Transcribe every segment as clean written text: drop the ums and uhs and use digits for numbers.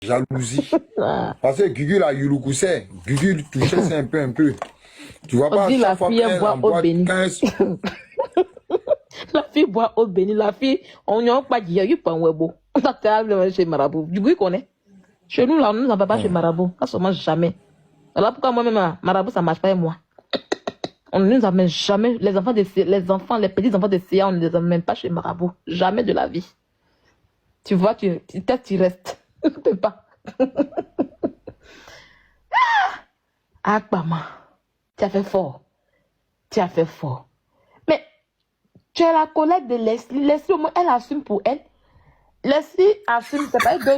jalousie. Parce que Gugu la Yurukousset, Gugu touchait ça un peu. Tu vois pas, la chaque fois fille qu'elle boit en boit eau bénie. 15... La fille boit eau bénie, la fille, on n'y a pas dit, il y a eu pas un webo. On va t'arriver chez Marabout. Du coup, il connaît. Chez nous, là, nous n'avons pas chez Marabout. Pas seulement jamais. Alors pourquoi moi-même, Marabout, ça marche pas avec moi. On ne nous amène jamais, les petits enfants de CIA, on ne les amène pas chez Marabout. Jamais de la vie. Tu vois, tu restes. Tu ne peux pas. Ah, maman. Tu as fait fort. Tu as fait fort. Mais, tu es la collègue de Leslie. Leslie, au moins, elle assume pour elle. Leslie assume, c'est pas deux.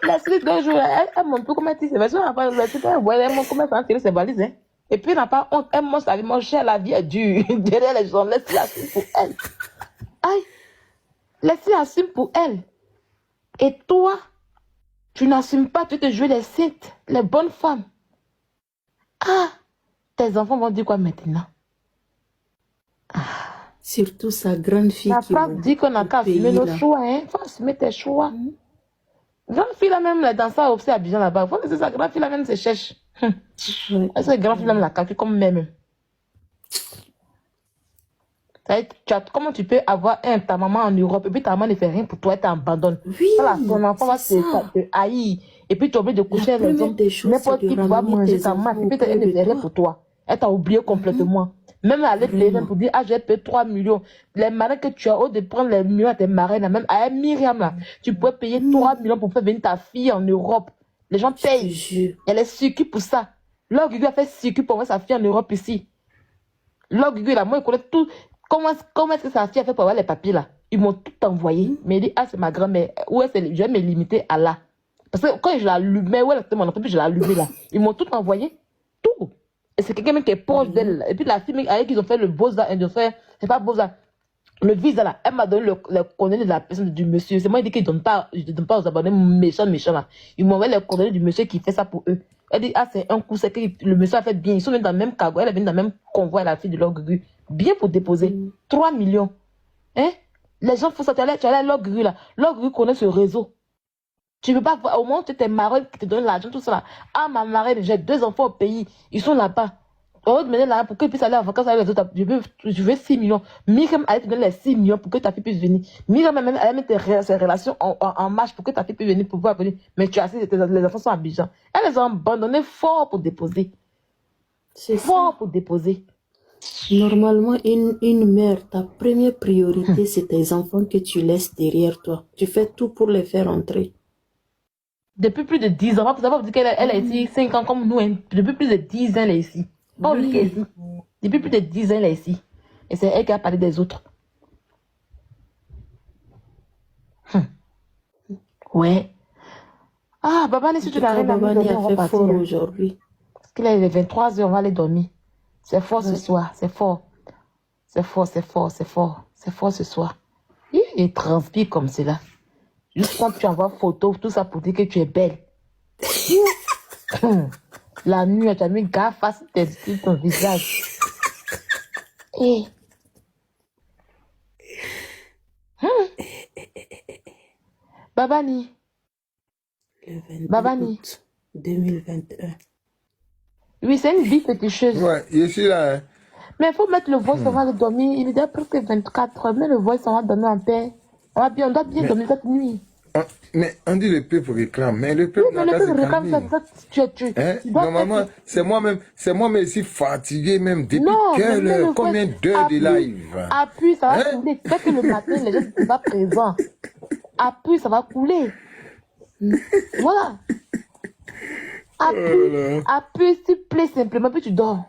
Leslie, 2 jours, elle montre comment elle tire ses valises. Elle montre comment elle tire ses valises. Hein. Et puis, elle n'a pas honte. Elle montre sa vie. Mon cher, la vie est dure. Derrière les gens, Leslie assume pour elle. Aïe. Leslie assume pour elle. Et toi, tu n'assumes pas, tu te joues les saintes, les bonnes femmes. Ah, tes enfants vont dire quoi maintenant? Surtout sa grande fille. La femme dit qu'on n'a qu'à assumer nos choix, hein. Faut assumer tes choix. Grande fille là même, dans ça, aussi à Abidjan là-bas. Faut que sa grande fille là même se cherche. Est-ce que grande fille là même la calcule comme même? Comment tu peux avoir ta maman en Europe et puis ta maman ne fait rien pour toi, elle t'abandonne. Oui, voilà, ton enfant va te haïr et puis tu es obligé de coucher avec les hommes. N'importe qui va manger ta maman et puis elle ne fait rien pour toi. Elle t'a oublié complètement. Même aller payer pour dire, j'ai payé 3 millions. Les marraines que tu as, au de prendre les millions à tes marraines, même à Myriam, là, tu peux payer 3 millions pour faire venir ta fille en Europe. Les gens payent. Elle est circuit pour ça. Là, Gugu a fait circuit pour voir sa fille en Europe ici. Là, Gugu, là, moi, il connaît tout. Comment est-ce que sa fille a fait pour avoir les papiers là? Ils m'ont tout envoyé. Mais il dit, ah, c'est ma grand-mère. Ouais, je vais me limiter à là. Parce que quand je l'allumais, ouais, c'était mon enfant, puis je l'allumais là. Ils m'ont tout envoyé. Tout. Et c'est quelqu'un qui est proche d'elle. Et puis la fille avec qui ils ont fait le Beaux-Arts, ils ont fait, c'est pas Beaux-Arts, le visa là, elle m'a donné le coordonnées de la personne du monsieur. C'est moi qui dis qu'ils ne donnent pas aux abonnés méchants là. Ils m'ont envoyé les coordonnées du monsieur qui fait ça pour eux. Elle dit, ah, c'est un coup, c'est que le monsieur a fait bien. Ils sont venus dans le même cargo, elle est venue dans le même convoi, la fille de leur Gugu. Bien pour déposer. 3 millions. Hein? Les gens font ça, tu allais à leur Gugu là. Leur Gugu connaît ce réseau. Tu ne peux pas voir, au moment où tu es marraine qui te donne l'argent, tout ça là. Ah, ma marraine, j'ai 2 enfants au pays. Ils sont là-bas. Au lieu de mener là pour qu'ils puissent aller en vacances avec les autres, je veux 6 millions. Myriam allait te donner les 6 millions pour que ta fille puisse venir. Myriam allait mettre ses relations en marche pour que ta fille puisse venir, pour pouvoir venir. Mais tu as assis, les enfants sont à Abidjan. Elle les a abandonnés fort pour déposer. C'est fort pour déposer. Normalement, une mère, ta première priorité, c'est tes enfants que tu laisses derrière toi. Tu fais tout pour les faire entrer. Depuis plus de 10 ans, vous dire qu'elle est ici 5 ans comme nous. Hein. Depuis plus de 10 ans, elle est ici. Oui. Depuis plus de 10 ans, elle est ici. Et c'est elle qui a parlé des autres. Ouais. Ah, Babani, si tu n'as rien à Babani dire, a fait fort aujourd'hui. Parce qu'il est 23 h, on va aller dormir. C'est fort ce soir, c'est fort. C'est fort, c'est fort, c'est fort. C'est fort ce soir. Il transpire comme cela. Juste quand tu envoies photo, tout ça pour dire que tu es belle. La nuit, tu as mis gaffe face sur ton visage. Et... Babani. Le 22 Babani. août 2021. Oui, c'est une vie féticheuse. Ouais, je suis là. Hein. Mais il faut mettre le voice, on va dormir. Il est déjà presque 24 heures. Mais le voice, on va dormir en paix. On doit bien dormir cette nuit. Mais on dit le peuple réclame, mais le peuple n'a pas réclame ça. Normalement, c'est moi-même ici fatigué même depuis quelle heure, combien d'heures de live. Appuie, ça va couler. Fait que le matin, les gens ne sont pas présents. Appuie, ça va couler. Voilà. Appuie, s'il te plaît, simplement, puis tu dors.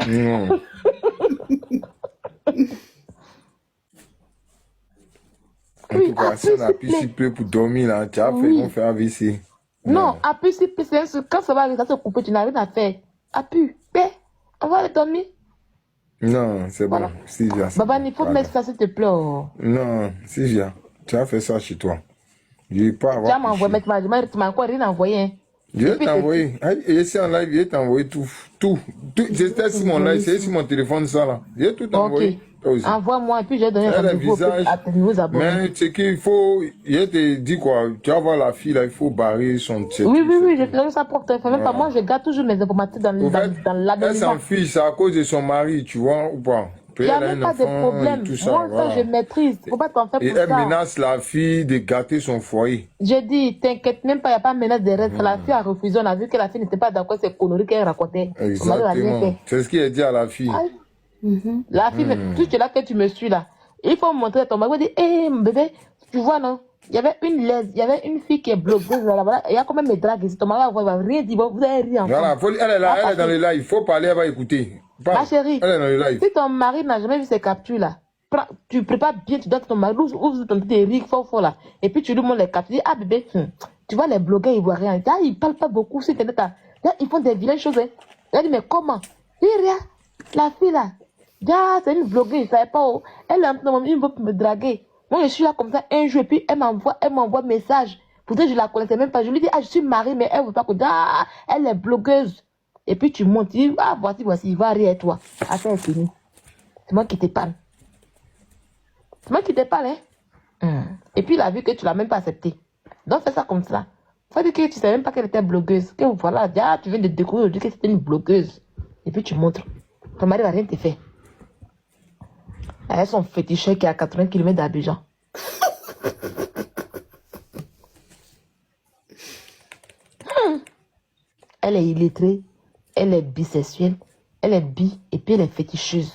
Non. Oui, si on appuie s'il plaît pour dormir là, tu as fait, on fait AVC. Non, appuie s'il plaît, quand ça va se couper, tu n'as rien à faire. Appuie, paix, on va aller dormir. Non, c'est bon, Sylvia. Babani, il faut mettre ça s'il te plaît. Non, Sylvia, tu as fait ça chez toi. Je vais pas avoir. Tu m'as envoyé, tu m'as encore rien envoyé. Hein. Je vais t'envoyer. Je suis en live, je vais t'envoyer tout. J'étais sur mon live, c'est sur mon téléphone, ça là. Je vais tout envoyer. Toi aussi. Envoie-moi et puis j'ai donné Elle a le rendez-vous visage. à tes nouveaux abonnés. Mais c'est qu'il faut. Je te dis quoi. Tu vas voir la fille là, il faut barrer son tête. Oui, j'ai donné sa propre téléphone. Même pas moi, je garde toujours mes informations dans Au fait, dans elle l'anonymat. s'enfuit, c'est à cause de son mari, tu vois, ou pas? Il n'y a Elle a même un pas de enfant problème. et tout ça, Moi, ça, voilà. je maîtrise. Faut pas t'en faire Et pour elle ça. menace la fille de gâter son foyer. J'ai dit, t'inquiète même pas, il n'y a pas de menace de reste. La fille a refusé. On a vu que la fille n'était pas d'accord avec ces conneries qu'elle racontait. Son mari n'a rien Exactement. fait. C'est ce qu'il a dit à la fille. Aïe. La fille, tout ce là que tu me suis là, il faut montrer à ton mari. Il dit, hé, mon bébé, tu vois, non? Il y avait il y avait une fille qui est blogueuse là, voilà. Il y a quand même mes dragues ici. Ton mari il va rien dire. Vous avez rien. Voilà, elle est là, elle est dans le live. Il faut parler, elle va écouter. Ma chérie, elle est dans le live. si ton mari n'a jamais vu ces captures là, tu prépares bien, tu donnes ton mari, ouvre ton petit Eric fort là, et puis tu lui montres les captures. Ah bébé, tu vois les blogueurs ivoiriens, ah, ils parlent pas beaucoup sur internet. Là, ils font des vilaines choses. Hein. Elle dit, mais comment? Il dit, regarde, la fille là, c'est une blogueuse, je savais pas où. Elle est en train de me draguer. Moi, je suis là comme ça un jour, et puis elle m'envoie message. Pourtant, je la connaissais même pas. Je lui dis, ah, je suis mariée, mais elle veut pas que. Ah, elle est blogueuse. Et puis tu montes, tu dis, ah, voici, il va rire toi. Ah, ça est fini. C'est moi qui te parle. C'est moi qui te parle, hein. Et puis il a vu que tu l'as même pas accepté. Donc fais ça comme ça. Faut dire que tu savais même pas qu'elle était blogueuse. Que voilà, ah, tu viens de découvrir aujourd'hui que c'était une blogueuse. Et puis tu montres. Ton mari va rien te faire. Elle a son féticheur qui est à 80 km d'Abidjan. Elle est illettrée, elle est bisexuelle, elle est bi et puis elle est féticheuse.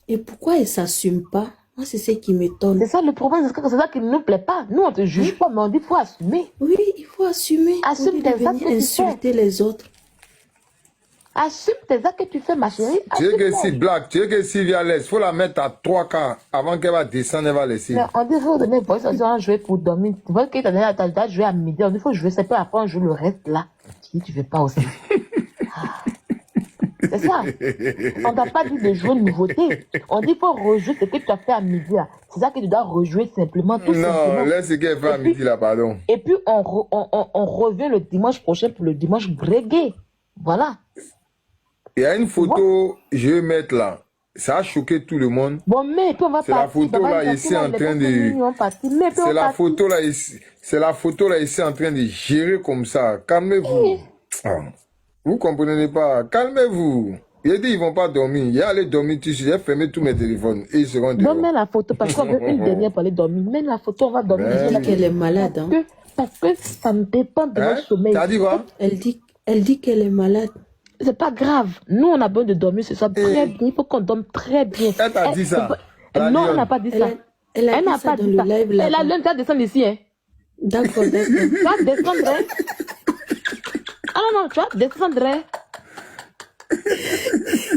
Et pourquoi elle ne s'assume pas? Moi, c'est ce qui m'étonne. C'est ça le problème, c'est ça qui ne nous plaît pas. Nous, on ne te juge pas, mais on dit qu'il faut assumer. Oui, il faut assumer. Assume tes actes que tu insulter les autres. Assume tes actes que tu fais, ma chérie. Tu veux que si blague, tu veux que si vient l'aise, il faut la mettre à 3 quarts avant qu'elle va descendre, elle va laisser. Mais on dit qu'il faut donner voice, on dit on va jouer pour dormir. Tu vois que tu as joué à midi, on dit qu'il faut jouer, c'est pas après on joue le reste là. Tu dis tu veux pas aussi. C'est ça. On t'a pas dit de jouer une nouveauté. On dit qu'il faut rejouer ce que tu as fait à midi là. C'est ça que tu dois rejouer simplement, tout simplement. Non, laisse ce qu'elle fait à midi là, pardon. Et puis on revient le dimanche prochain pour le dimanche reggae. Voilà. Il y a une photo, je vais mettre là. Ça a choqué tout le monde. Bon, mais puis on va c'est la photo là ici en train de. C'est la photo là ici. C'est la photo là ici en train de gérer comme ça. Calmez-vous. Ah. Vous comprenez pas. Calmez-vous. Il a dit ils vont pas dormir. Il est allé dormir tout de suite. J'ai fermé tous mes téléphones et ils seront dehors. Non, mets la photo parce qu'on veut une dernière pour aller dormir. Mets la photo, on va dormir. Elle dit qu'elle est malade. Hein. Parce que ça me dépend de mon sommeil. T'as dit quoi? Elle dit qu'elle est malade. C'est pas grave. Nous, on a besoin de dormir ce soir très bien. Il faut qu'on dorme très bien. Elle t'a dit ça? Non, elle n'a pas dit ça. Elle n'a pas dit ça. Elle a l'un de descendre ici. Hein. D'accord. Tu vas descendre. Hein. Ah non, tu vas descendre. Hein.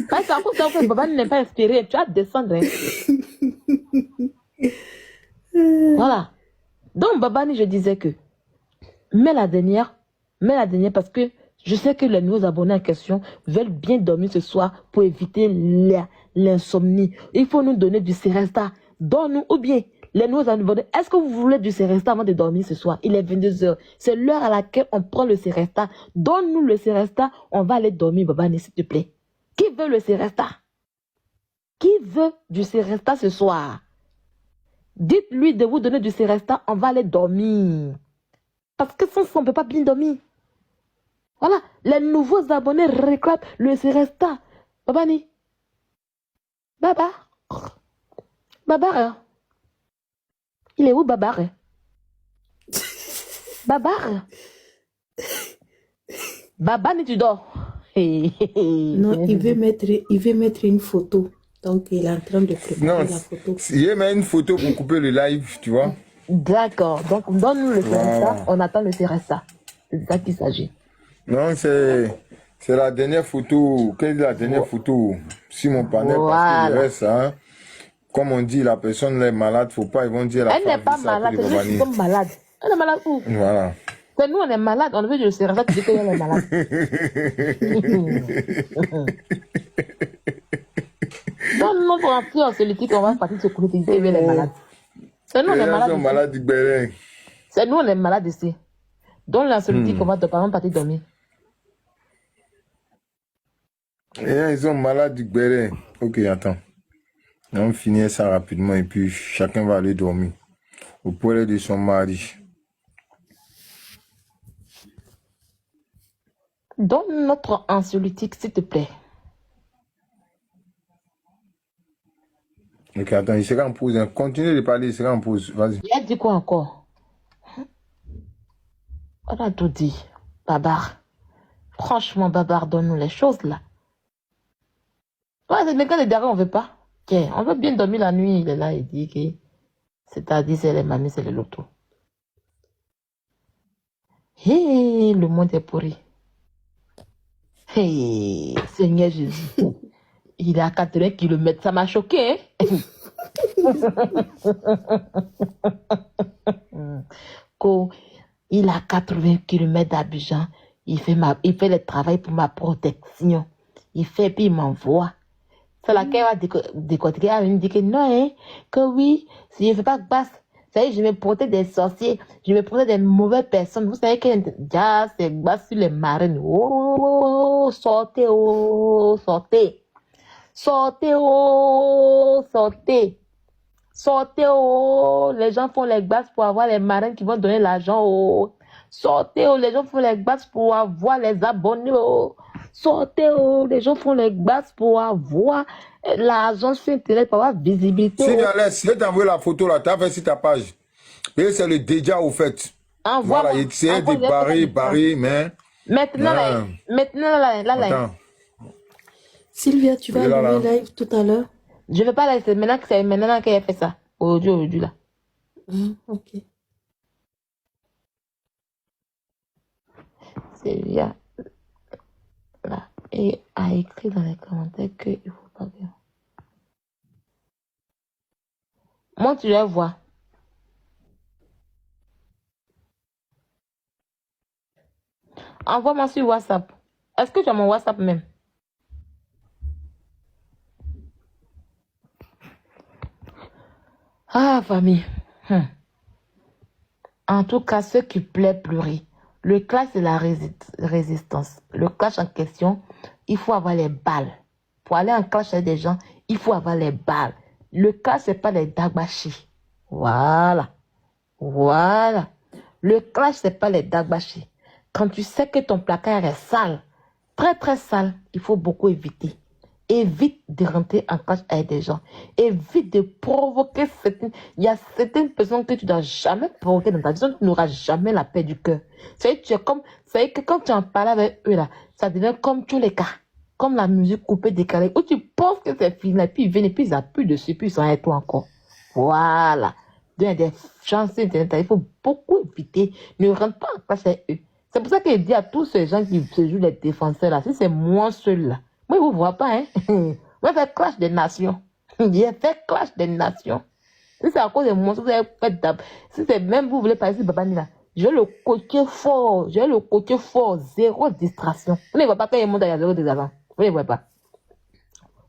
Parce qu'à cause de ça, Baba n'est pas inspiré. Tu vas descendre. Hein. Voilà. Donc, Babani, je disais que mets la dernière parce que je sais que les nouveaux abonnés en question veulent bien dormir ce soir pour éviter l'insomnie. Il faut nous donner du Seresta. Donne-nous, ou bien les nouveaux abonnés, est-ce que vous voulez du Seresta avant de dormir ce soir? Il est 22h. C'est l'heure à laquelle on prend le Seresta. Donne-nous le Seresta, on va aller dormir, Babani, s'il te plaît. Qui veut le Seresta? Qui veut du Seresta ce soir? Dites-lui de vous donner du Seresta, on va aller dormir. Parce que sans ça, on ne peut pas bien dormir. Voilà, les nouveaux abonnés réclament le Seresta. Babani. Babar. Il est où Babar? Babar. Babani, tu dors. Non, il veut mettre une photo. Donc, il est en train de préparer la photo. Il met une photo pour couper le live, tu vois. D'accord. Donc, donne-nous le Seresta. On attend le Seresta. C'est de ça qu'il s'agit. Non, c'est la dernière photo. Quelle est la dernière photo sur mon panel? Parce que le reste, hein, comme on dit, la personne est malade, faut pas, ils vont dire la elle n'est pas malade, c'est nous qui sommes malades. Elle est malade où? Voilà. C'est nous, on est malade, on veut du Seresta, tu dis qu'elle est malade. Dans notre entrée en politique, on va partir se couler, tu dis qu'elle est malade. C'est nous, on est malade. C'est nous, on est malade ici. Dans la solitude, on va partir dormir. Et ils sont malades du béret. Ok, attends. On finit ça rapidement et puis chacun va aller dormir. Au poêle de son mari. Donne notre anxiolytique, s'il te plaît. Ok, attends, il sera en pause. Hein. Continue de parler, il sera en pause. Vas-y. Il a dit quoi encore? On a tout dit. Babar. Franchement, Babar, donne-nous les choses, là. Ouais, c'est le gars de derrière, on veut pas. Okay. On veut bien dormir la nuit. Il est là, il dit que c'est-à-dire, c'est les mamies, c'est les lotos. Hé, le monde est pourri. Hé, Seigneur Jésus. Il est à 80 km. Ça m'a choqué, hein? Il a 80 km d'Abidjan. Il fait le travail pour ma protection. Il fait, puis il m'envoie. C'est laquelle va décortiquer. Elle me dit que non, hein, que oui, si je ne fais pas basse, ça y est, je me protège des sorciers, je me protège des mauvaises personnes. Vous savez que c'est basse sur les marines. Oh, sortez, oh, sortez. Sortez, oh, sortez. Sortez, oh, les gens font les basses pour avoir les marins qui vont donner l'argent, oh. Sortez, oh, les gens font les basses pour avoir les abonnés, oh. Sortez, oh, les gens font les basses pour avoir l'argent sur Internet, pour avoir visibilité. Si Alès, je vais t'envoyer la photo là, tu as fait sur ta page. Et c'est le déjà au fait. Voilà, il essayait de barrer, mais... Maintenant, là. Sylvia, tu vas allumer live tout à l'heure? Je ne vais pas laisser. C'est maintenant qu'elle a fait ça. Aujourd'hui, là. Ok. Sylvia, là, et a écrit dans les commentaires qu'il ne faut pas bien. Moi, tu la vois. Envoie-moi sur WhatsApp. Est-ce que tu as mon WhatsApp même? Ah, famille. En tout cas, ce qui plaît pleurer. Le clash, c'est la résistance. Le clash en question, il faut avoir les balles. Pour aller en clash avec des gens, il faut avoir les balles. Le clash, c'est pas les dagbashi. Voilà. Voilà. Le clash, c'est pas les dagbashi. Quand tu sais que ton placard est sale, très très sale, il faut beaucoup éviter. Évite de rentrer en clash avec des gens. Évite de provoquer certaines... Il y a certaines personnes que tu ne dois jamais provoquer dans ta vie. Tu n'auras jamais la paix du cœur. C'est que quand tu en parles avec eux, là, ça devient comme tous les cas. Comme la musique coupée, décalée. Où tu penses que c'est fini. Et puis ils viennent et puis ils appuient dessus. Puis ils sont avec toi encore. Voilà. Il y a des chances internet. Il faut beaucoup éviter. Ne rentre pas en clash avec eux. C'est pour ça qu'il dit à tous ces gens qui se jouent les défenseurs, là, si c'est moi seul, là, moi, vous ne voyez pas, hein. Moi, j'ai fait clash des nations. J'ai fait clash des nations. Si c'est à cause de moi, si vous avez fait d'ab... Si c'est même vous voulez parler de Babani là, j'ai le côté fort. J'ai le côté fort. Zéro distraction. Vous ne voyez pas quand il monte, il y a zéro distraction. Vous ne voyez pas.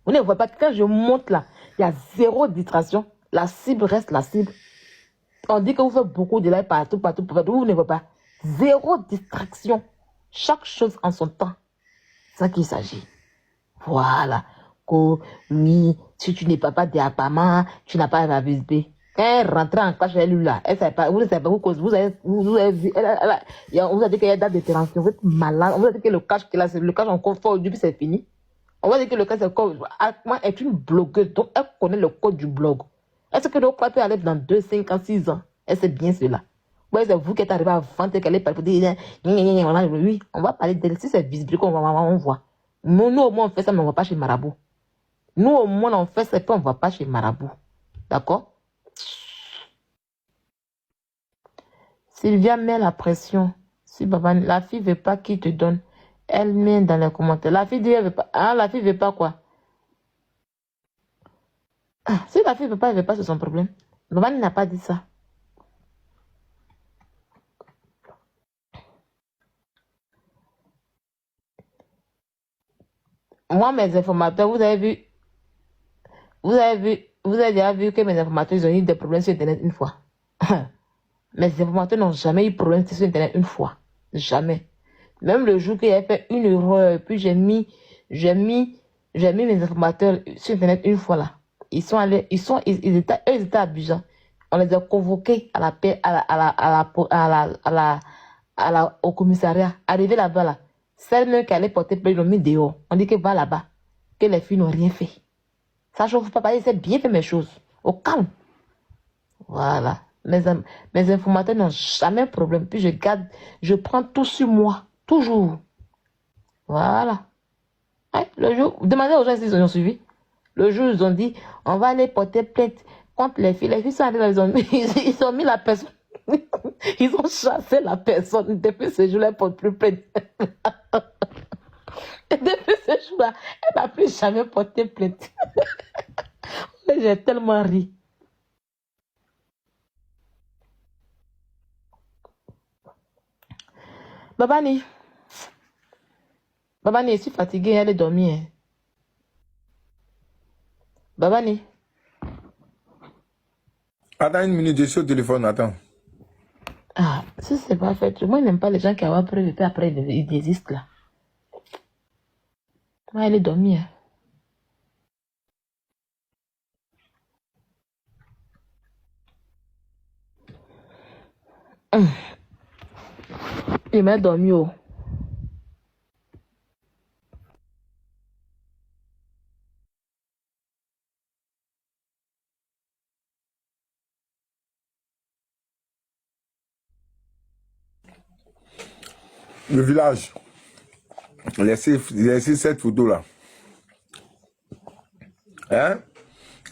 Vous ne voyez pas. Quand je monte là, il y a zéro distraction. La cible reste la cible. On dit que vous faites beaucoup de live partout. Vous ne voyez pas. Zéro distraction. Chaque chose en son temps. C'est ça qu'il s'agit. Voilà. Oui, si tu n'es pas d'Apama, tu n'as pas la visite. Quand elle rentre en clash avec lui là, elle ne savait pas, vous ne savez pas, vous avez vu, on vous a dit qu'il y a date de détention, vous êtes malade, on vous a dit que le cash qu'il a, c'est le cash encore fort, depuis c'est fini. On va dire que le cash est une blogueuse, donc elle connaît le code du blog. Est-ce que le code peut aller dans 2, 5 ans, 6 ans? Elle sait bien cela. Ouais, c'est vous qui êtes arrivé à vendre qu'elle est pas pour dire, oui, on va parler d'elle, si c'est visible, on voit. Nous, au moins, on fait ça, mais on ne va pas chez Marabout. Nous, au moins, on fait ça, et puis on ne va pas chez Marabout. D'accord? Sylvia met la pression. Si la fille ne veut pas qu'il te donne, elle met dans les commentaires. La fille dit, elle veut pas. Ah, la fille ne veut pas quoi? Ah, si la fille ne veut pas, elle ne veut pas, c'est son problème. Babani n'a pas dit ça. Moi, mes informateurs, vous avez déjà vu que mes informateurs, ils ont eu des problèmes sur Internet une fois. Mes informateurs n'ont jamais eu de problème sur Internet une fois. Jamais. Même le jour qu'il a fait une erreur, puis j'ai mis mes informateurs sur Internet une fois là. ils étaient à Abidjan. On les a convoqués à la paix, au commissariat. Arrivé là-bas, là, celle même qui allait porter plainte, ils l'ont mis dehors. On dit que va là-bas, que les filles n'ont rien fait. Ça chauffe pas, c'est bien fait mes choses. Au calme. Voilà. Mes informateurs n'ont jamais de problème. Puis je prends tout sur moi. Toujours. Voilà. Ouais, le jour, demandez aux gens s'ils ont suivi. Le jour, ils ont dit, on va aller porter plainte contre les filles. Les filles sont arrivées, ils ont mis la personne. Ils ont chassé la personne. Depuis ce jour-là, elle ne porte plus plainte. Et depuis ce jour-là, elle n'a plus jamais porté plainte. J'ai tellement ri. Babani, je suis fatiguée, elle est dormie. Hein. Babani. Attends une minute, je suis au téléphone, attends. Ah, si c'est pas fait, moi je n'aime pas les gens qui ont appris et puis après ils désistent là. Ouais, elle est dormie. Hein. Il m'a dormi oh. Le village. Laissez cette photo là. Hein?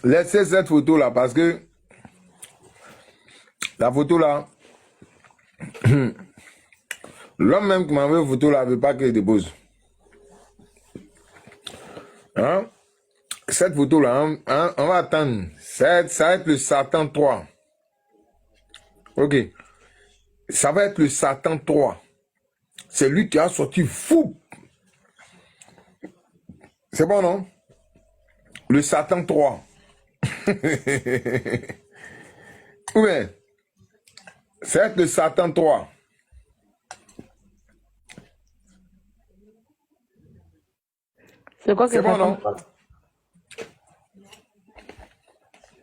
Laissez cette photo là parce que la photo là, l'homme même qui m'a envoyé la photo là ne veut pas qu'elle dépose. Hein? Cette photo là, hein, on va attendre. Ça va être le Satan 3. Ok. Ça va être le Satan 3. C'est lui qui a sorti fou. C'est bon, non? Le Satan 3. Oui. Ça va être le Satan 3. C'est quoi que c'est bon, Satan non? 3 là?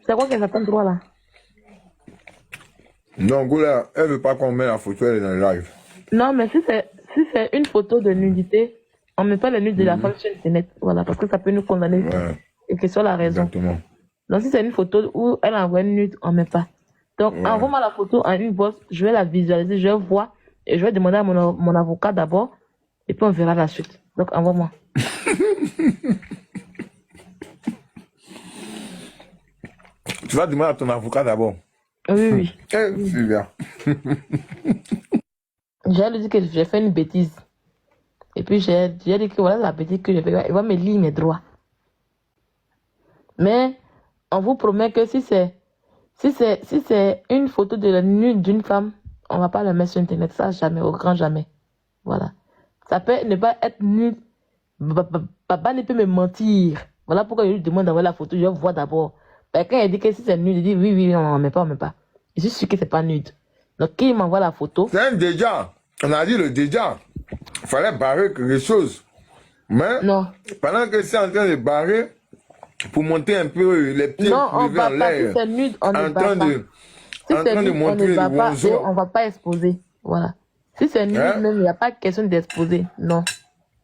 C'est quoi que Satan 3 là? Non, Goula, elle veut pas qu'on mette la photo, elle est dans le live. Non, mais si c'est une photo de nudité, on ne met pas le nude de la femme sur Internet. Voilà, parce que ça peut nous condamner. Ouais. Et que soit la raison. Exactement. Donc, si c'est une photo où elle envoie une nude, on ne met pas. Donc, Ouais. envoie-moi la photo en une bosse, je vais la visualiser, je vais voir, et je vais demander à mon avocat d'abord, et puis on verra la suite. Donc, envoie-moi. Tu vas demander à ton avocat d'abord. Oui, oui. C'est bien. J'ai lui dit que j'ai fait une bêtise. Et puis, j'ai dit que voilà la bêtise que j'ai fait. Il va me lire mes droits. Mais, on vous promet que si c'est une photo de la nude d'une femme, on ne va pas la mettre sur Internet. Ça, jamais, au grand jamais. Voilà. Ça peut ne pas être nude. Papa ne peut me mentir. Voilà pourquoi je lui demande d'envoyer la photo. Je vois d'abord. Quand il dit que si c'est nude, il dit oui, on ne met pas, Je suis sûr que c'est pas nude. Donc, qui m'envoie la photo? C'est un déjà. On a dit le déjà. Il fallait barrer quelque chose. Mais, non. Pendant que c'est en train de barrer, pour monter un peu les pieds non, on levés va en pas. l'air. Si c'est nude, on ne va pas. Si en train de montrer le oiseau. On ne va pas exposer. Voilà. Si c'est nude, même, il n'y a pas question d'exposer. Non.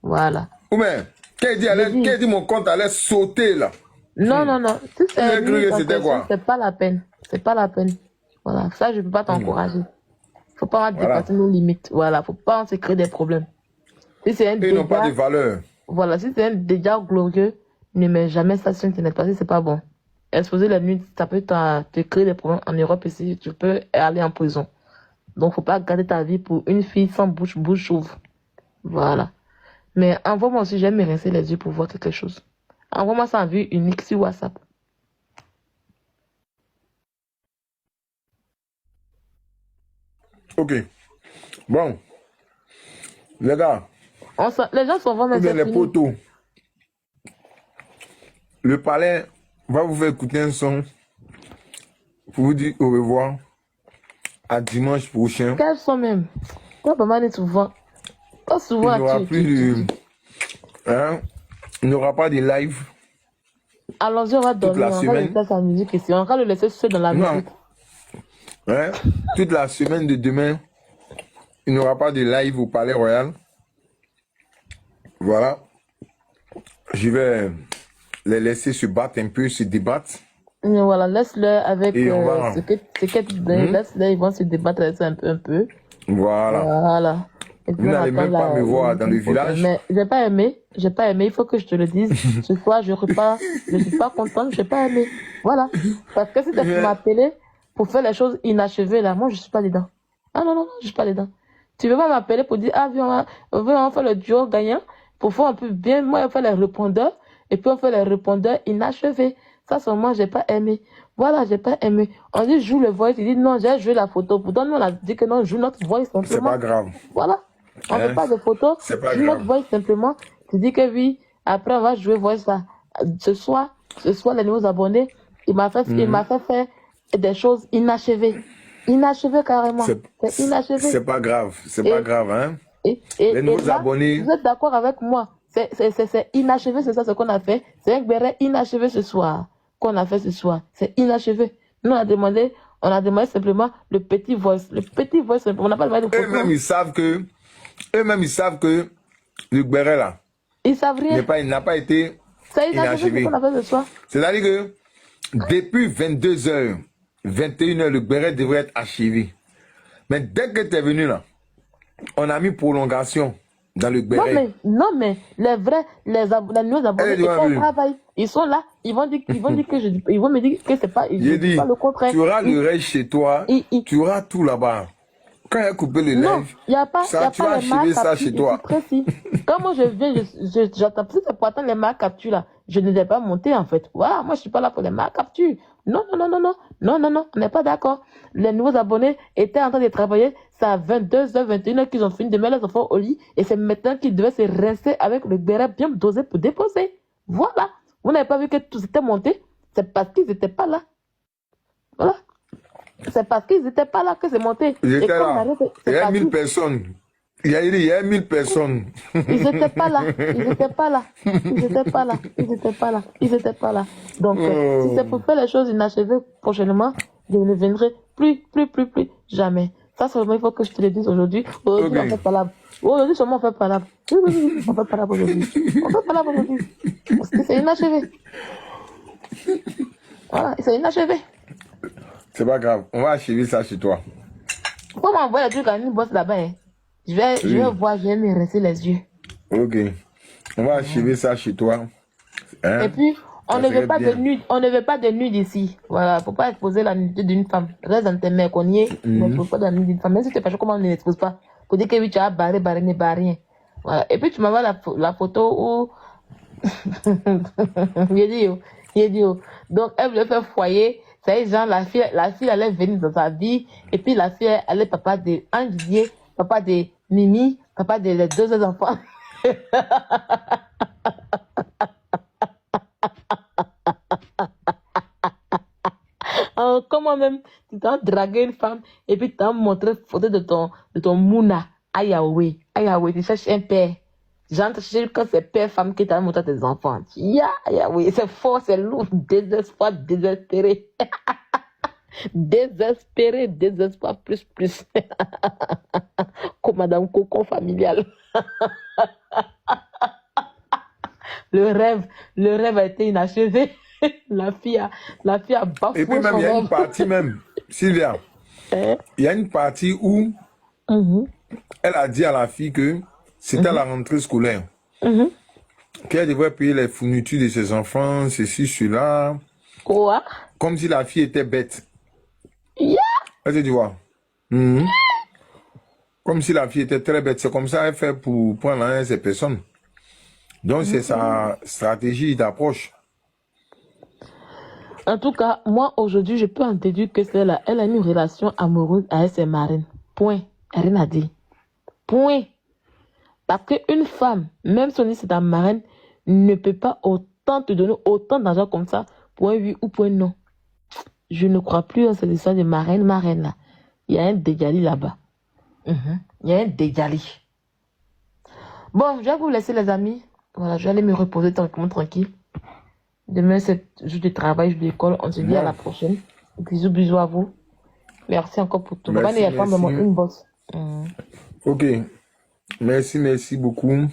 Voilà. Ou bien, qu'elle dit mon compte allait sauter là. Non. Si c'est nude, c'est pas la peine. C'est pas la peine. Voilà. Ça, je ne peux pas t'encourager. Faut pas dépasser nos limites. Voilà. Faut pas se créer des problèmes. Si c'est un Ils n'ont pas de valeur. Voilà. Si c'est un déjà glorieux, ne mets jamais ça sur Internet parce que c'est pas bon. Exposer la nuit, ça peut te créer des problèmes en Europe ici. Tu peux aller en prison. Donc, faut pas garder ta vie pour une fille sans bouche ouvre. Voilà. Mais envoie-moi aussi, j'aime me rincer les yeux pour voir quelque chose. Envoie-moi ça en vue unique sur WhatsApp. Ok. Bon. Les gars. Les gens s'en vont mettre les poteaux. Le palais va vous faire écouter un son pour vous dire au revoir. À dimanche prochain. Quel son même? Toi, pas mal souvent. Pas souvent. Il n'y aura pas de live. Allons-y, on va toute la dormir. On va semaine. laisser sa musique ici. On va le laisser seul dans la Non. musique. Hein? Toute la semaine de demain, il n'y aura pas de live au Palais Royal. Voilà. Je vais les laisser se battre un peu, se débattre. Mais voilà, laisse-le avec Et on va... ce que laisse-le, ils vont se débattre un peu. Voilà. Voilà. Et puis Vous on n'allez attend même pas me voir dans le village. Mais j'ai pas aimé, il faut que je te le dise. Ce soir, je suis pas contente, j'ai pas aimé. Voilà. Parce que si tu m'appeler pour faire les choses inachevées, là, moi, je suis pas dedans. Ah non, je suis pas dedans. Tu veux pas m'appeler pour dire, ah, viens, on va faire le duo gagnant, pour faire un peu bien, moi, on fait les répondeurs, et puis on fait les répondeurs inachevés. Ça, seulement, j'ai pas aimé. Voilà, j'ai pas aimé. On dit, joue le voice, il dit, non, j'ai joué la photo. Pourtant, nous, on a dit que non, joue notre voice simplement. C'est pas grave. Voilà. On ne fait pas de photos. C'est pas Joue grave. notre voice simplement. Tu dis que oui, après, on va jouer voice là. Ce soir, les nouveaux abonnés, il m'a fait faire des choses inachevées. Inachevées carrément. C'est inachevé. C'est pas grave. C'est pas grave, hein. Les nouveaux abonnés. Vous êtes d'accord avec moi? C'est inachevé, c'est ça ce qu'on a fait. C'est un béret inachevé ce soir. Qu'on a fait ce soir. C'est inachevé. Nous, on a demandé simplement le petit voice. Le petit voice, on n'a pas demandé de photo. Eux-mêmes, ils savent que le béret là. Ils savent rien. Il n'a pas été inachevé. Qu'on a fait ce soir. C'est-à-dire que depuis 22h, 21h, le béret devrait être achevé. Mais dès que tu es venu là, on a mis prolongation dans le béret. Non, mais les nouveaux abonnés, ils font le travail. Ils sont là, ils vont me dire que c'est pas, pas le contraire. Tu auras le reste chez toi, tu auras tout là-bas. Quand il a coupé le live, tu vas achever ça chez toi. Quand moi je viens, j'attends, c'est pour attendre les marques capture là. Je ne les ai pas montées en fait. Voilà, moi je suis pas là pour les marques capture. Non, on n'est pas d'accord. Les nouveaux abonnés étaient en train de travailler. C'est à 22h, 21h qu'ils ont fini de mettre les enfants au lit. Et c'est maintenant qu'ils devaient se rincer avec le béret bien dosé pour déposer. Voilà. Vous n'avez pas vu que tout s'était monté? C'est parce qu'ils n'étaient pas là. Voilà. C'est parce qu'ils n'étaient pas là que c'est monté. Ils étaient là. Il y a 1000 personnes. Il y a 1000 personnes. Ils n'étaient pas là. Donc, si c'est pour faire les choses inachevées prochainement, je ne viendrai plus, jamais. Ça, seulement, il faut que je te le dise aujourd'hui. Aujourd'hui, on fait palabre. Aujourd'hui, seulement, on fait palabre. Oui, on fait palabre aujourd'hui. Parce que c'est inachevé. Voilà, c'est inachevé. C'est pas grave. On va achever ça chez toi. Pourquoi m'envoyer le truc à une bosse là-bas, hein? Je vais voir, je vais me rincer les yeux. Ok. On va achever ça chez toi. Hein? Et puis, on ne veut pas de nude ici. Voilà, faut pas exposer la nudité d'une femme. Reste dans tes mains qu'on y est, mais faut pas de la nudité d'une femme. Même si tu fais pas comment on ne l'expose pas. Pour dire que oui, tu as barré, n'est pas rien. Voilà. Et puis, tu m'envoies la photo où... Il dit, donc, elle voulait faire foyer. C'est genre, la fille allait venir dans sa vie. Et puis, la fille, elle est papa de Anguillier, papa de Mimi, papa de les deux autres enfants. Comment même, tu t'as dragué une femme et puis tu t'as montré photo de ton Mouna. Aïe, tu cherches un père. J'entre chercher quand c'est père femme qui t'a montré tes enfants. Aïe, c'est fort, c'est lourd, désespoir, désespéré. Désespoir plus. Comme Madame Cocon familiale. Le rêve a été inachevé. La fille a bafoué. Et puis même, il y a une partie même, Sylvia, il y a une partie où elle a dit à la fille que c'était la rentrée scolaire. Qu'elle devrait payer les fournitures de ses enfants, ceci, cela. Quoi? Comme si la fille était bête. Est-ce que tu vois? Comme si la fille était très bête. C'est comme ça qu'elle fait pour prendre en ces personnes. Donc c'est sa stratégie d'approche. En tout cas, moi aujourd'hui, je peux en déduire que elle a une relation amoureuse avec ses marraines. Point. Rien à dire. Point. Parce qu'une femme, même si c'est ta marraine, ne peut pas autant te donner autant d'argent comme ça pour un oui ou pour un non. Je ne crois plus en cette histoire de marraine là. Il y a un dégali là-bas. Il y a un dégali. Bon, je vais vous laisser les amis. Voilà, je vais aller me reposer tranquille. Demain, c'est jour de travail, jour d'école. On se dit à la prochaine. Bisous, bisous à vous. Merci encore pour tout. Merci, Baba n'est pas dans mon merci. inbox. Ok. Merci beaucoup.